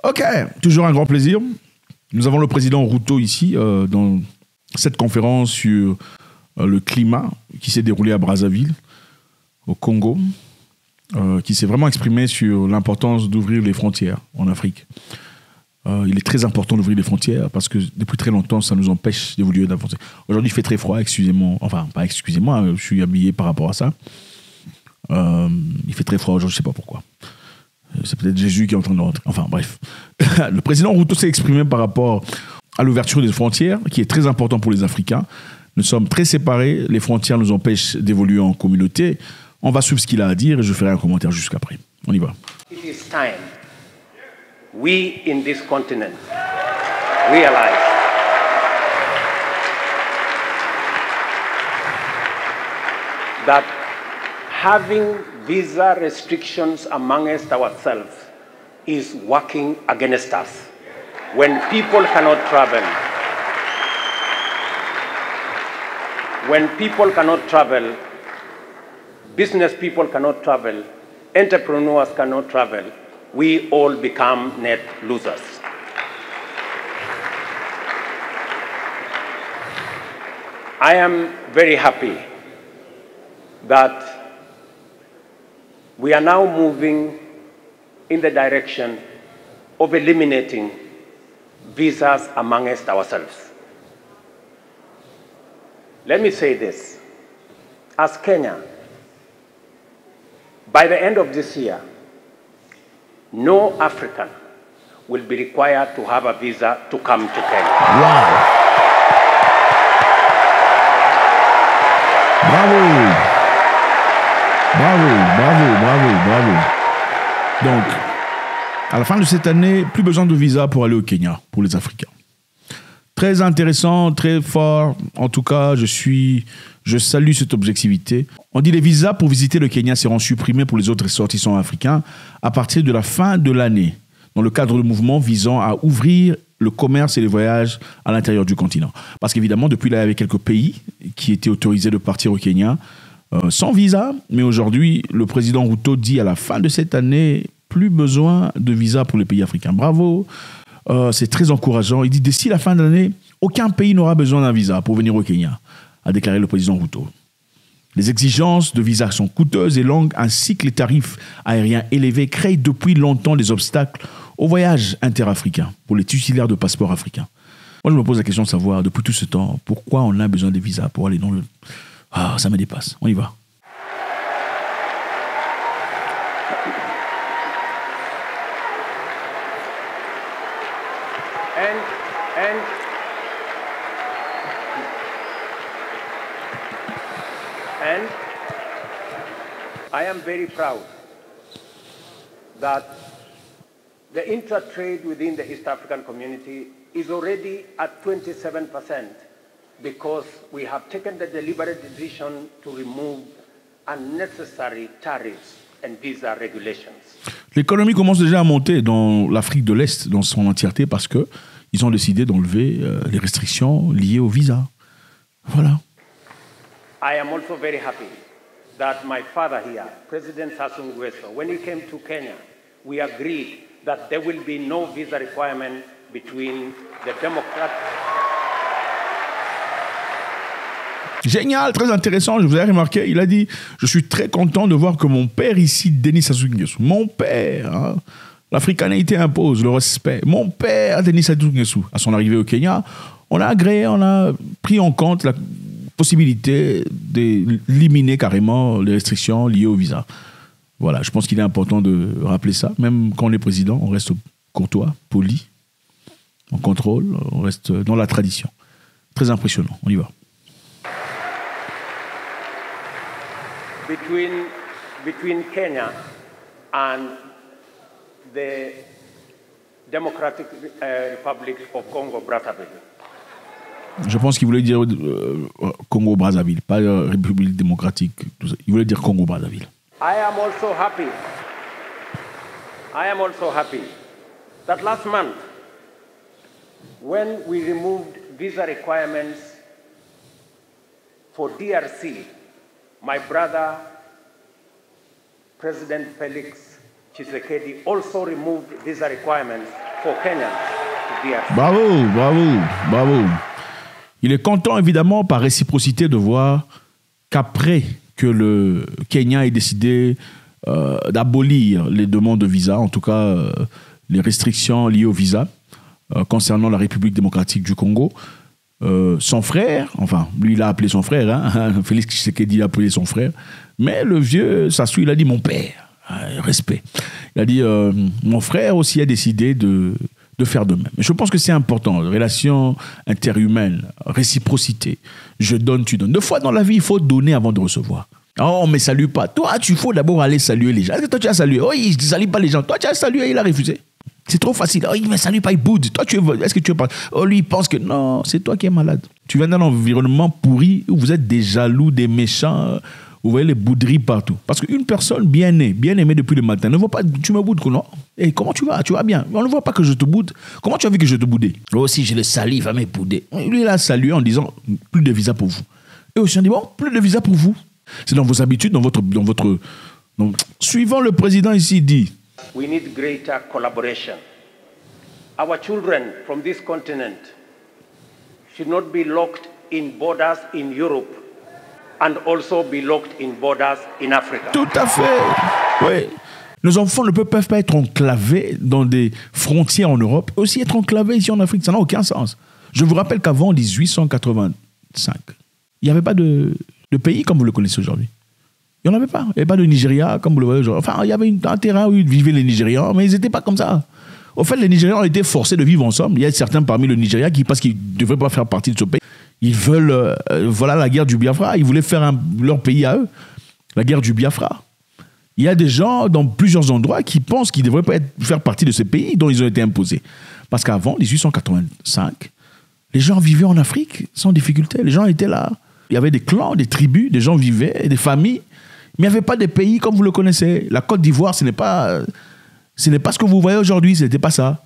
Ok, toujours un grand plaisir. Nous avons le président Ruto ici dans cette conférence sur le climat qui s'est déroulée à Brazzaville, au Congo, qui s'est vraiment exprimé sur l'importance d'ouvrir les frontières en Afrique. Il est très important d'ouvrir les frontières parce que depuis très longtemps, ça nous empêche d'évoluer d'avancer. Aujourd'hui, il fait très froid, excusez-moi. Enfin, pas excusez-moi, je suis habillé par rapport à ça. Il fait très froid aujourd'hui, je ne sais pas pourquoi. C'est peut-être Jésus qui est en train de rentrer. Enfin, bref. Le président Ruto s'est exprimé par rapport à l'ouverture des frontières, qui est très important pour les Africains. Nous sommes très séparés. Les frontières nous empêchent d'évoluer en communauté. On va suivre ce qu'il a à dire et je ferai un commentaire jusqu'après. On y va. It is time we in this continent realize that having visa restrictions amongst ourselves is working against us. When people cannot travel, business people cannot travel, entrepreneurs cannot travel, we all become net losers. I am very happy that we are now moving in the direction of eliminating visas amongst ourselves. Let me say this. As Kenya, by the end of this year, no African will be required to have a visa to come to Kenya. Wow! Bravo! Bravo. Donc, à la fin de cette année, plus besoin de visa pour aller au Kenya, pour les Africains. Très intéressant, très fort. En tout cas, je salue cette objectivité. On dit les visas pour visiter le Kenya seront supprimés pour les autres ressortissants africains à partir de la fin de l'année, dans le cadre de mouvements visant à ouvrir le commerce et les voyages à l'intérieur du continent. Parce qu'évidemment, depuis là, il y avait quelques pays qui étaient autorisés de partir au Kenya sans visa. Mais aujourd'hui, le président Ruto dit à la fin de cette année, plus besoin de visa pour les pays africains. Bravo, c'est très encourageant. Il dit d'ici la fin de l'année, aucun pays n'aura besoin d'un visa pour venir au Kenya, a déclaré le président Ruto. Les exigences de visa sont coûteuses et longues, ainsi que les tarifs aériens élevés créent depuis longtemps des obstacles au voyage interafricain pour les titulaires de passeports africains. Moi, je me pose la question de savoir, depuis tout ce temps, pourquoi on a besoin de visas pour aller dans le... Ah, ça me dépasse. On y va. And I am very proud that the intra-trade within the East African community is already at 27% because we have taken the deliberate decision to remove unnecessary tariffs and visa regulations. L'économie commence déjà à monter dans l'Afrique de l'Est dans son entièreté parce qu'ils ont décidé d'enlever les restrictions liées au visa. Voilà. I am also very happy that my father here, President Sassou Nguesso, when he came to Kenya, we agreed that there will be no visa requirement between the Democrats. Génial, très intéressant, je vous ai remarqué, il a dit « Je suis très content de voir que mon père ici, Denis Sassou Nguesso, mon père, hein, l'africanité impose le respect, mon père, Denis Sassou Nguesso, à son arrivée au Kenya, on a agréé, on a pris en compte la possibilité d'éliminer carrément les restrictions liées au visa. » Voilà, je pense qu'il est important de rappeler ça, même quand on est président, on reste courtois, poli, on contrôle, on reste dans la tradition. Très impressionnant, on y va. Between Kenya and the Democratic Republic of Congo-Brazzaville. Je pense qu'il voulait dire Congo-Brazzaville, pas République démocratique. Tout ça. Il voulait dire Congo-Brazzaville. I am also happy that last month, when we removed visa requirements for DRC, my brother, President Felix Tshisekedi, also removed visa requirements for Kenyans to be at. Bravo, bravo, bravo. Il est content, évidemment, par réciprocité, de voir qu'après que le Kenya ait décidé d'abolir les demandes de visa, en tout cas les restrictions liées au visa concernant la République démocratique du Congo, son frère, enfin, lui, il a appelé son frère, hein, Félix Tshisekedi a appelé son frère, mais le vieux Sassou, il a dit mon père, respect. Il a dit mon frère aussi a décidé de faire de même. Je pense que c'est important, relation interhumaine, réciprocité, je donne, tu donnes. Deux fois dans la vie, il faut donner avant de recevoir. Oh, mais salue pas. Toi, il faut d'abord aller saluer les gens. Est-ce que toi, tu as salué? Oh, il ne salue pas les gens. Toi, tu as salué, il a refusé. C'est trop facile. Oh, il ne salue pas, il boude. Toi, est-ce que tu veux pas? Oh, lui, il pense que non, c'est toi qui es malade. Tu viens d'un environnement pourri où vous êtes des jaloux, des méchants. Vous voyez les bouderies partout. Parce qu'une personne bien née, bien aimée depuis le matin, ne voit pas, tu me boudes, non? Et comment tu vas? Tu vas bien? On ne voit pas que je te boude. Comment tu as vu que je te boudais? Oh, si je le salue, il va me bouder. Lui, il a salué en disant plus de visa pour vous. Et aussi, on dit bon, plus de visa pour vous. C'est dans vos habitudes, suivant le président ici dit. We need greater collaboration. Our children from this continent should not be locked in borders in Europe and also be locked in borders in Africa. Tout à fait. Oui. Nos enfants ne peuvent pas être enclavés dans des frontières en Europe, aussi être enclavés ici en Afrique. Ça n'a aucun sens. Je vous rappelle qu'avant 1885, il n'y avait pas de pays comme vous le connaissez aujourd'hui. Il n'y en avait pas. Il n'y avait pas de Nigeria comme vous le voyez aujourd'hui. Enfin, il y avait un terrain où vivaient les Nigérians, mais ils n'étaient pas comme ça. Au fait, les Nigérians ont été forcés de vivre ensemble. Il y a certains parmi le Nigeria qui, parce qu'ils ne devraient pas faire partie de ce pays, ils veulent, voilà la guerre du Biafra. Ils voulaient faire leur pays à eux. La guerre du Biafra. Il y a des gens dans plusieurs endroits qui pensent qu'ils ne devraient pas faire partie de ces pays dont ils ont été imposés. Parce qu'avant 1885, les gens vivaient en Afrique sans difficulté. Les gens étaient là. Il y avait des clans, des tribus, des gens vivaient, des familles. Mais il n'y avait pas de pays comme vous le connaissez. La Côte d'Ivoire, ce n'est pas ce que vous voyez aujourd'hui. Ce n'était pas ça.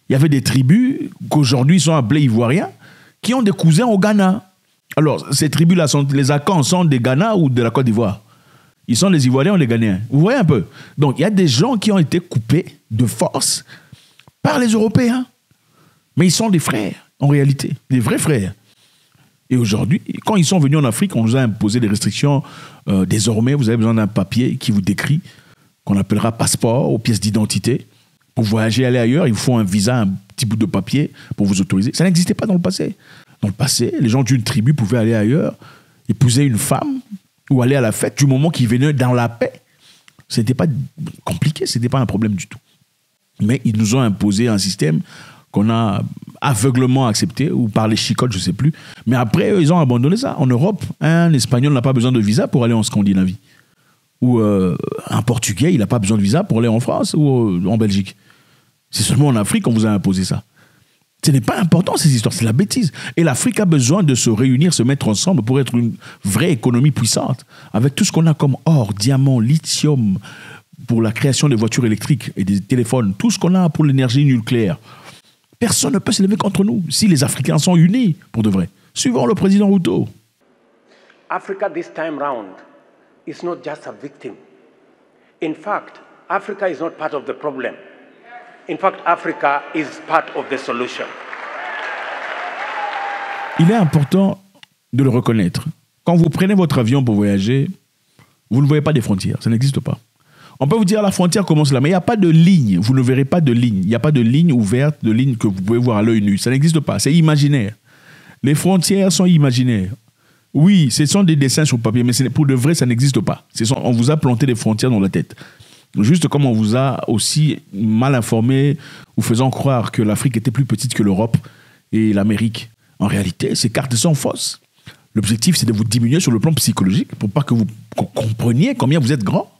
Il y avait des tribus qu'aujourd'hui sont appelées ivoiriens qui ont des cousins au Ghana. Alors, ces tribus-là, les Akans sont des Ghana ou de la Côte d'Ivoire? Ils sont les Ivoiriens ou les Ghanéens. Vous voyez un peu? Donc, il y a des gens qui ont été coupés de force par les Européens. Mais ils sont des frères, en réalité. Des vrais frères. Et aujourd'hui, quand ils sont venus en Afrique, on nous a imposé des restrictions. Désormais, vous avez besoin d'un papier qui vous décrit, qu'on appellera passeport ou pièce d'identité. Pour voyager, aller ailleurs, il faut un visa, un petit bout de papier pour vous autoriser. Ça n'existait pas dans le passé. Dans le passé, les gens d'une tribu pouvaient aller ailleurs, épouser une femme ou aller à la fête du moment qu'ils venaient dans la paix. Ce n'était pas compliqué, ce n'était pas un problème du tout. Mais ils nous ont imposé un système qu'on a aveuglement accepté, ou par les chicottes, je ne sais plus. Mais après, eux, ils ont abandonné ça. En Europe, un Espagnol n'a pas besoin de visa pour aller en Scandinavie. Ou un Portugais, il n'a pas besoin de visa pour aller en France ou en Belgique. C'est seulement en Afrique qu'on vous a imposé ça. Ce n'est pas important, ces histoires, c'est la bêtise. Et l'Afrique a besoin de se réunir, se mettre ensemble pour être une vraie économie puissante. Avec tout ce qu'on a comme or, diamant, lithium, pour la création des voitures électriques et des téléphones, tout ce qu'on a pour l'énergie nucléaire. Personne ne peut se lever contre nous si les Africains sont unis, pour de vrai. Suivons le président Ruto. Africa this time round is not just a victim. In fact, Africa is not part of the problem. In fact, Africa is part of the solution. Il est important de le reconnaître. Quand vous prenez votre avion pour voyager, vous ne voyez pas des frontières. Ça n'existe pas. On peut vous dire la frontière commence là, mais il n'y a pas de ligne. Vous ne verrez pas de ligne. Il n'y a pas de ligne ouverte, de ligne que vous pouvez voir à l'œil nu. Ça n'existe pas. C'est imaginaire. Les frontières sont imaginaires. Oui, ce sont des dessins sur papier, mais pour de vrai, ça n'existe pas. On vous a planté des frontières dans la tête. Juste comme on vous a aussi mal informé ou faisant croire que l'Afrique était plus petite que l'Europe et l'Amérique. En réalité, ces cartes sont fausses. L'objectif, c'est de vous diminuer sur le plan psychologique pour pas que vous compreniez combien vous êtes grand.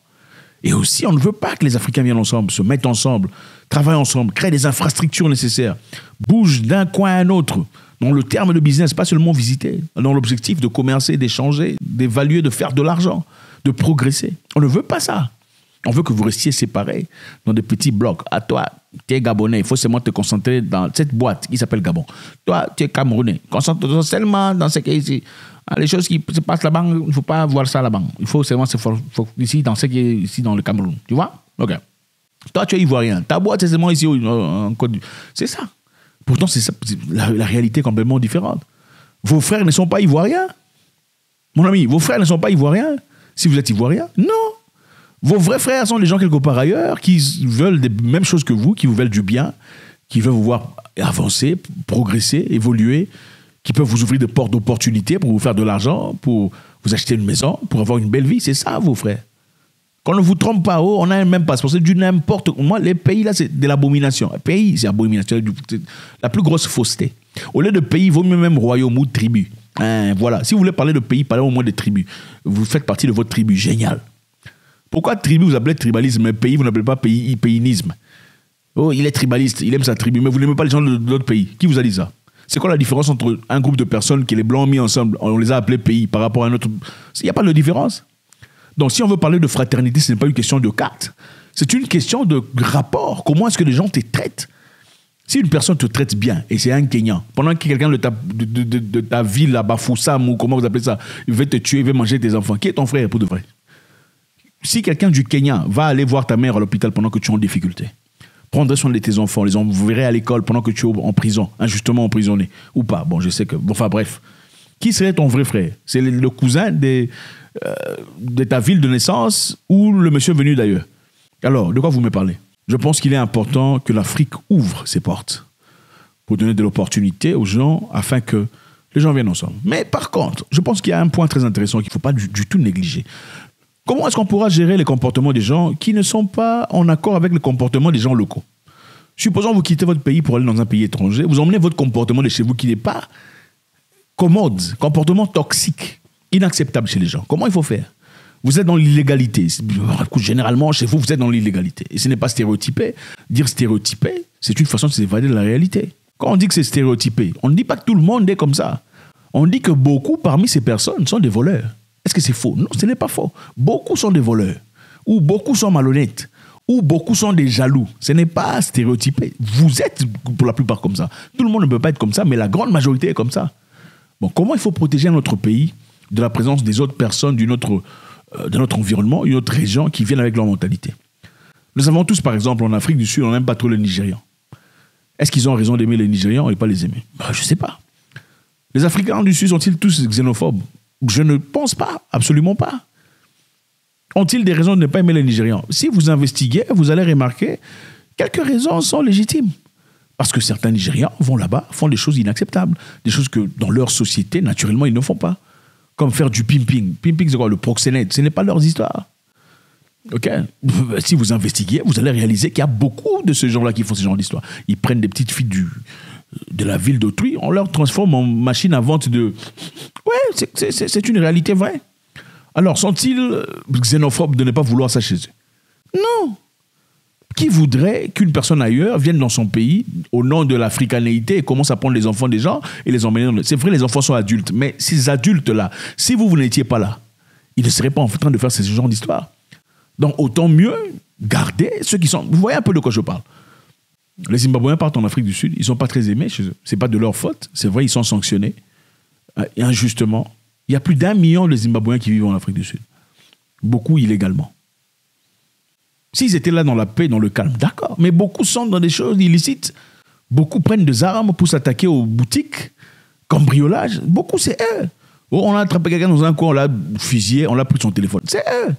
Et aussi, on ne veut pas que les Africains viennent ensemble, se mettent ensemble, travaillent ensemble, créent des infrastructures nécessaires, bougent d'un coin à un autre. Dans le terme de business, pas seulement visiter, dans l'objectif de commercer, d'échanger, d'évaluer, de faire de l'argent, de progresser. On ne veut pas ça. On veut que vous restiez séparés dans des petits blocs. À toi, tu es Gabonais, il faut seulement te concentrer dans cette boîte qui s'appelle Gabon. Toi, tu es Camerounais, concentre-toi seulement dans ce qui est ici. Les choses qui se passent là-bas, il ne faut pas voir ça là-bas. Il faut seulement se focaliser ici dans ce qui est ici dans le Cameroun. Tu vois? Ok. Toi, tu es ivoirien. Ta boîte, c'est seulement ici en Côte d'Ivoire. C'est ça. Pourtant, c'est ça, la réalité est complètement différente. Vos frères ne sont pas ivoiriens. Mon ami, vos frères ne sont pas ivoiriens. Si vous êtes ivoirien, non. Vos vrais frères sont des gens quelque part ailleurs qui veulent des mêmes choses que vous, qui vous veulent du bien, qui veulent vous voir avancer, progresser, évoluer, qui peuvent vous ouvrir des portes d'opportunités pour vous faire de l'argent, pour vous acheter une maison, pour avoir une belle vie. C'est ça, vos frères. Qu'on ne vous trompe pas, on a un même passeport. C'est du n'importe quoi. Moi, les pays, là, c'est de l'abomination. Pays, c'est abomination. C'est la plus grosse fausseté. Au lieu de pays, il vaut mieux même royaume ou tribu. Voilà. Si vous voulez parler de pays, parlez au moins de tribus. Vous faites partie de votre tribu. Génial. Pourquoi tribu, vous appelez tribalisme, mais pays, vous n'appelez pas pays-nisme? Oh, il est tribaliste, il aime sa tribu, mais vous n'aimez pas les gens de l'autre pays. Qui vous a dit ça? C'est quoi la différence entre un groupe de personnes que les Blancs ont mis ensemble, on les a appelés pays, par rapport à un autre? Il n'y a pas de différence. Donc, si on veut parler de fraternité, ce n'est pas une question de carte. C'est une question de rapport. Comment est-ce que les gens te traitent? Si une personne te traite bien, et c'est un Kenyan, pendant que quelqu'un de ta ville, là, Bafoussam, ou comment vous appelez ça, il veut te tuer, il veut manger tes enfants, qui est ton frère pour de vrai? Si quelqu'un du Kenya va aller voir ta mère à l'hôpital pendant que tu es en difficulté, prendre soin de tes enfants, les enverrait à l'école pendant que tu es en prison, injustement emprisonné, ou pas, bon, je sais que... Enfin, bref. Qui serait ton vrai frère? C'est le cousin de ta ville de naissance ou le monsieur venu d'ailleurs? Alors, de quoi vous me parlez? Je pense qu'il est important que l'Afrique ouvre ses portes pour donner de l'opportunité aux gens afin que les gens viennent ensemble. Mais par contre, je pense qu'il y a un point très intéressant qu'il ne faut pas du tout négliger. Comment est-ce qu'on pourra gérer les comportements des gens qui ne sont pas en accord avec le comportement des gens locaux? Supposons que vous quittez votre pays pour aller dans un pays étranger, vous emmenez votre comportement de chez vous qui n'est pas commode, comportement toxique, inacceptable chez les gens. Comment il faut faire? Vous êtes dans l'illégalité. Généralement, chez vous, vous êtes dans l'illégalité. Et ce n'est pas stéréotypé. Dire stéréotypé, c'est une façon de s'évader de la réalité. Quand on dit que c'est stéréotypé, on ne dit pas que tout le monde est comme ça. On dit que beaucoup parmi ces personnes sont des voleurs. Est-ce que c'est faux? Non, ce n'est pas faux. Beaucoup sont des voleurs. Ou beaucoup sont malhonnêtes. Ou beaucoup sont des jaloux. Ce n'est pas stéréotypé. Vous êtes pour la plupart comme ça. Tout le monde ne peut pas être comme ça, mais la grande majorité est comme ça. Bon, comment il faut protéger notre pays de la présence des autres personnes de notre environnement, une autre région qui viennent avec leur mentalité? Nous savons tous, par exemple, en Afrique du Sud, on n'aime pas trop les Nigérians. Est-ce qu'ils ont raison d'aimer les Nigérians et pas les aimer? Je ne sais pas. Les Africains du Sud sont-ils tous xénophobes? Je ne pense pas, absolument pas. Ont-ils des raisons de ne pas aimer les Nigérians? Si vous investiguez, vous allez remarquer quelques raisons sont légitimes. Parce que certains Nigérians vont là-bas, font des choses inacceptables, des choses que dans leur société, naturellement, ils ne font pas. Comme faire du pimping. Pimping, c'est quoi? Le proxénète. Ce n'est pas leurs histoires. OK? Si vous investiguez, vous allez réaliser qu'il y a beaucoup de ces gens-là qui font ce genre d'histoire. Ils prennent des petites filles de la ville d'autrui, on leur transforme en machine à vente de... Ouais, c'est une réalité vraie. Alors, sont-ils xénophobes de ne pas vouloir ça chez eux? Non. Qui voudrait qu'une personne ailleurs vienne dans son pays au nom de l'africanéité et commence à prendre les enfants des gens et les emmener dans... C'est vrai, les enfants sont adultes, mais ces adultes-là, si vous n'étiez pas là, ils ne seraient pas en train de faire ce genre d'histoire. Donc, autant mieux garder ceux qui sont... Vous voyez un peu de quoi je parle. Les Zimbabwéens partent en Afrique du Sud, ils ne sont pas très aimés chez eux. Ce n'est pas de leur faute, c'est vrai, ils sont sanctionnés. Et injustement, il y a plus d'1 million de Zimbabwéens qui vivent en Afrique du Sud. Beaucoup illégalement. S'ils étaient là dans la paix, dans le calme, d'accord. Mais beaucoup sont dans des choses illicites. Beaucoup prennent des armes pour s'attaquer aux boutiques, cambriolage. Beaucoup, c'est eux. Oh, on a attrapé quelqu'un dans un coin, on l'a fusillé, on l'a pris son téléphone. C'est eux.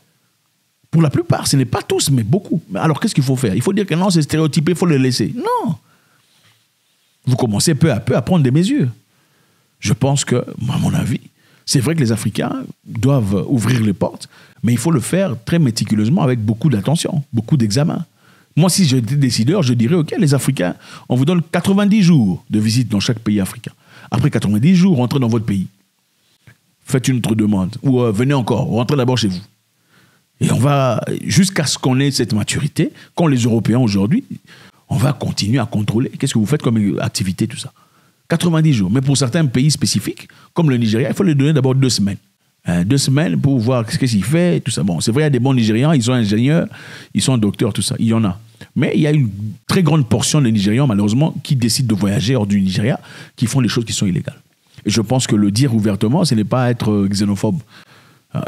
Pour la plupart, ce n'est pas tous, mais beaucoup. Alors, qu'est-ce qu'il faut faire? Il faut dire que non, c'est stéréotypé, il faut le laisser. Non. Vous commencez peu à peu à prendre des mesures. Je pense que, à mon avis, c'est vrai que les Africains doivent ouvrir les portes, mais il faut le faire très méticuleusement avec beaucoup d'attention, beaucoup d'examen. Moi, si j'étais décideur, je dirais, OK, les Africains, on vous donne 90 jours de visite dans chaque pays africain. Après 90 jours, rentrez dans votre pays. Faites une autre demande. Ou venez encore, rentrez d'abord chez vous. Et on va, jusqu'à ce qu'on ait cette maturité, quand les Européens aujourd'hui, on va continuer à contrôler. Qu'est-ce que vous faites comme activité, tout ça? 90 jours. Mais pour certains pays spécifiques, comme le Nigeria, il faut les donner d'abord 2 semaines. 2 semaines pour voir ce qu'il fait, tout ça. Bon, c'est vrai, il y a des bons Nigérians, ils sont ingénieurs, ils sont docteurs, tout ça. Il y en a. Mais il y a une très grande portion de Nigérians, malheureusement, qui décident de voyager hors du Nigeria, qui font des choses qui sont illégales. Et je pense que le dire ouvertement, ce n'est pas être xénophobe.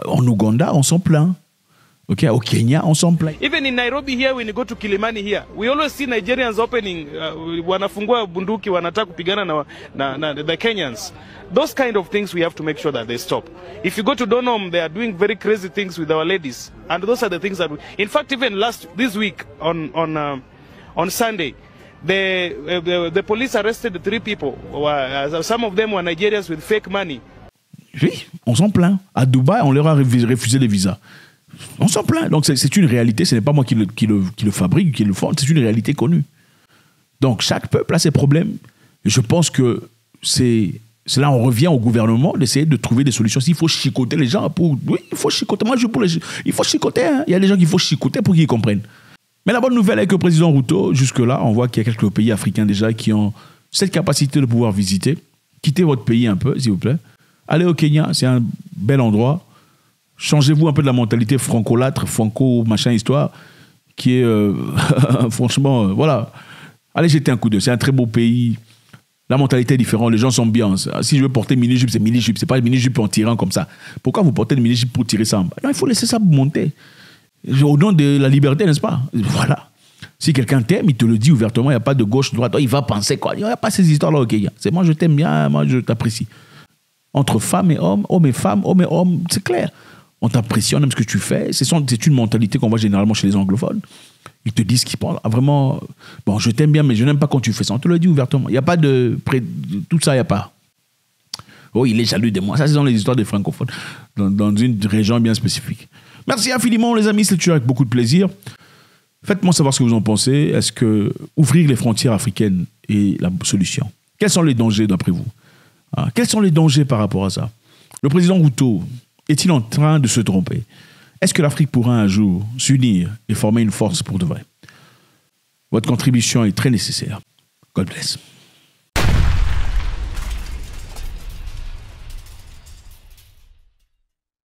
En Ouganda, on s'en plaint. Ok, au Kenya, on s'en plaint. Even in Nairobi here, when you go to Kilimani here, we always see Nigerians opening, wanafungua bunduki, wanataka kupigana na the Kenyans. Those kind of things we have to make sure that they stop. If you go to Donholm, they are doing very crazy things with our ladies, and those are the things that in fact, even this week on Sunday, the police arrested 3 people. Some of them were Nigerians with fake money. Oui, on s'en plaint. À Dubaï, on leur a refusé les visas. On s'en plaint. Donc c'est une réalité. Ce n'est pas moi qui le fabrique, qui le fonde. C'est une réalité connue. Donc chaque peuple a ses problèmes. Et je pense que c'est là on revient au gouvernement d'essayer de trouver des solutions. S'il faut chicoter les gens oui, il faut chicoter. Moi, il faut chicoter. Hein. Il y a des gens qu'il faut chicoter pour qu'ils comprennent. Mais la bonne nouvelle est que le président Ruto, jusque-là, on voit qu'il y a quelques pays africains déjà qui ont cette capacité de pouvoir visiter. Quittez votre pays un peu, s'il vous plaît. Allez au Kenya, c'est un bel endroit. Changez-vous un peu de la mentalité franco-lâtre, franco-machin-histoire, qui est, franchement, voilà. Allez jeter un coup d'œil. C'est un très beau pays. La mentalité est différente. Les gens sont bien. Si je veux porter mini-jupe, c'est mini-jupe. C'est pas une mini-jupe en tirant comme ça. Pourquoi vous portez une mini-jupe pour tirer ça en bas? Non, il faut laisser ça monter. Au nom de la liberté, n'est-ce pas? Voilà. Si quelqu'un t'aime, il te le dit ouvertement. Il n'y a pas de gauche, droite. Oh, il va penser quoi? Il n'y a pas ces histoires-là au Kenya. C'est moi, je t'aime bien, moi, je t'apprécie. Entre femmes et hommes et femmes, hommes et hommes, c'est clair. On t'apprécie, on aime ce que tu fais. C'est une mentalité qu'on voit généralement chez les anglophones. Ils te disent ce qu'ils pensent. Ah, vraiment, bon, je t'aime bien, mais je n'aime pas quand tu fais ça. On te le dit ouvertement. Il n'y a pas de... Tout ça, il n'y a pas. Oh, il est jaloux de moi. Ça, c'est dans les histoires des francophones, dans une région bien spécifique. Merci infiniment, les amis. C'est toujours avec beaucoup de plaisir. Faites-moi savoir ce que vous en pensez. Est-ce que ouvrir les frontières africaines est la solution? Quels sont les dangers, d'après vous? Quels sont les dangers par rapport à ça? Le président Ruto est-il en train de se tromper? Est-ce que l'Afrique pourra un jour s'unir et former une force pour de vrai? Votre contribution est très nécessaire. God bless.